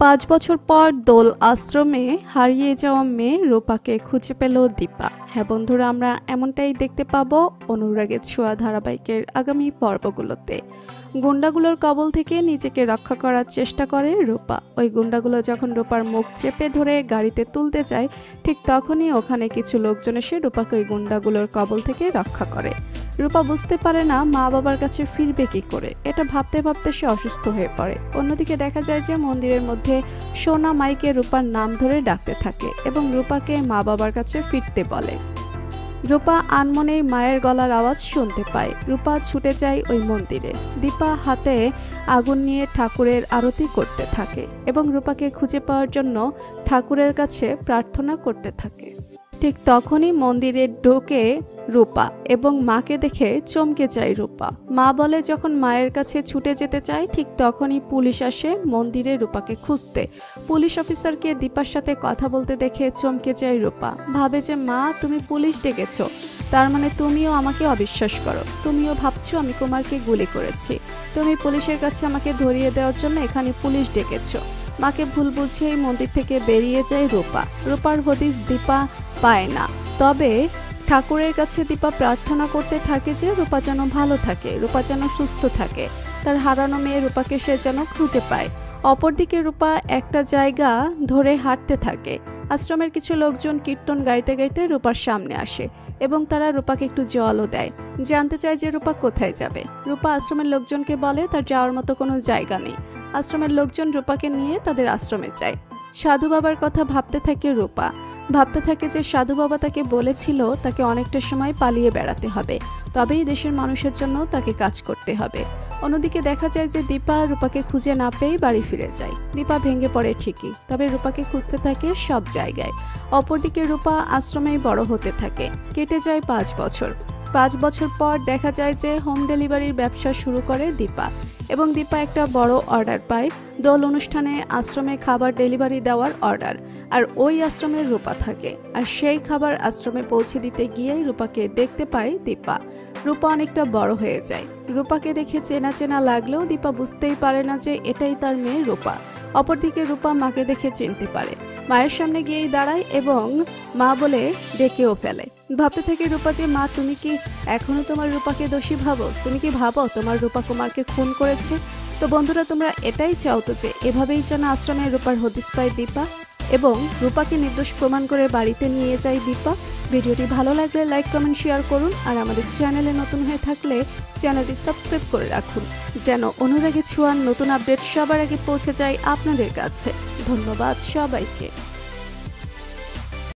5 বছর পর দোল আশ্রমে হারিয়ে যাওয়া মেয়ে রূপাকে খুঁজে পেল দীপা। হ্যাঁ বন্ধুরা, আমরা এমনটাই দেখতে পাবো অনুরাগের ছোঁয়া ধারাবাহিকের আগামী পর্বগুলোতে। গুন্ডাগুলোর কবল থেকে নিজেকে রক্ষা করার চেষ্টা করে রূপা। ওই গুন্ডাগুলো যখন রূপার মুখ চেপে ধরে গাড়িতে তুলতে যায়, ঠিক তখনই ওখানে কিছু লোকজন এসে রূপাকে ওই গুন্ডাগুলোর কবল থেকে রক্ষা করে। রূপা বুঝতে পারে না মা বাবার কাছে ফিরবে কি করে। এটা ভাবতে ভাবতে সে অসুস্থ হয়ে পড়ে। অন্যদিকে দেখা যায় যে মন্দিরের মধ্যে সোনা মাইকে রূপার নাম ধরে ডাকতে থাকে এবং রূপাকে মা বাবার কাছে ফিরতে বলে। রূপা আনমনেই মায়ের গলার আওয়াজ শুনতে পায়। রূপা ছুটে যায় ওই মন্দিরে। দীপা হাতে আগুন নিয়ে ঠাকুরের আরতি করতে থাকে এবং রূপাকে খুঁজে পাওয়ার জন্য ঠাকুরের কাছে প্রার্থনা করতে থাকে। ঠিক তখনই মন্দিরে ঢোকে রূপা এবং মাকে দেখে চমকে যায় রূপা। মা বলে যখন মায়ের কাছে ছুটে যেতে চায়, ঠিক তখনই পুলিশ আসে মন্দিরে রূপাকে খুঁজতে। পুলিশ অফিসারকে দীপার সাথে কথা বলতে দেখে চমকে যায় রূপা। ভাবে যে মা, তুমি পুলিশ ডেকেছো, তার মানে তুমিও আমাকে অবিশ্বাস করো। তুমিও ভাবছো আমি কুমারকে গুলি করেছি। তুমি পুলিশের কাছে আমাকে ধরিয়ে দেওয়ার জন্য এখানে পুলিশ ডেকেছো। মাকে ভুল বুঝিয়ে মন্দির থেকে বেরিয়ে যায় রূপা। রূপার হদিস দীপা পায় না। তবে ঠাকুরের কাছে দীপা প্রার্থনা করতে থাকে যে রূপা যেন ভালো থাকে, রূপা যেন সুস্থ থাকে, তার হারানো মেয়ে রূপাকে সে যেন খুঁজে পায়। অপরদিকে রূপা একটা জায়গা ধরে হাঁটতে থাকে। আশ্রমের কিছু লোকজন কীর্তন গাইতে গাইতে রূপার সামনে আসে এবং তারা রূপাকে একটু জলও দেয়। জানতে চায় যে রূপা কোথায় যাবে। রূপা আশ্রমের লোকজনকে বলে তার যাওয়ার মতো কোনো জায়গা নেই। আশ্রমের লোকজন রূপাকে নিয়ে তাদের আশ্রমে যায়। সাধু বাবার কথা ভাবতে থাকে রূপা। ভাবতে থাকে যে সাধু বাবা তাকে বলেছিল তাকে অনেকটা সময় পালিয়ে বেড়াতে হবে, তবেই দেশের মানুষের জন্য তাকে কাজ করতে হবে। অন্যদিকে দেখা যায় যে দীপা রূপাকে খুঁজে না পেয়ে বাড়ি ফিরে যায়। দীপা ভেঙে পড়ে ঠিকই, তবে রূপাকে খুঁজতে থাকে সব জায়গায়। অপরদিকে রূপা আশ্রমেই বড় হতে থাকে। কেটে যায় 5 বছর। 5 বছর পর দেখা যায় যে হোম ডেলিভারির ব্যবসা শুরু করে দীপা এবং দীপা একটা বড় অর্ডার পায়। দোল অনুষ্ঠানে আশ্রমে খাবার ডেলিভারি দেওয়ার অর্ডার, আর ওই আশ্রমে রূপা থাকে। আর সেই খাবার আশ্রমে পৌঁছে দিতে গিয়েই রূপাকে দেখতে পায় দীপা। রূপা অনেকটা বড় হয়ে যায়। রূপাকে দেখে চেনা চেনা লাগলেও দীপা বুঝতেই পারে না যে এটাই তার মেয়ে রূপা। অপরদিকে রূপা মাকে দেখে চিনতে পারে। মায়ের সামনে গিয়েই দাঁড়ায় এবং মা বলে ডেকেও ফেলে। ভাবতে থাকে রূপা যে মা, তুমি কি এখনো তোমার রূপাকে দোষী ভাবো? তুমি কি ভাবো তোমার রূপা কুমারকে খুন করেছে? তো বন্ধুরা, তোমরা এটাই চাও তো যে এভাবেই যেন আশ্রমে রূপার হদিস পায় দীপা এবং রূপাকে নির্দোষ প্রমাণ করে বাড়িতে নিয়ে যায় দীপা। ভিডিওটি ভালো লাগলে লাইক, কমেন্ট, শেয়ার করুন। আর আমাদের চ্যানেলে নতুন হয়ে থাকলে চ্যানেলটি সাবস্ক্রাইব করে রাখুন, যেন অনুরাগের ছোঁয়ার নতুন আপডেট সবার আগে পৌঁছে যায় আপনাদের কাছে। ধন্যবাদ সবাইকে।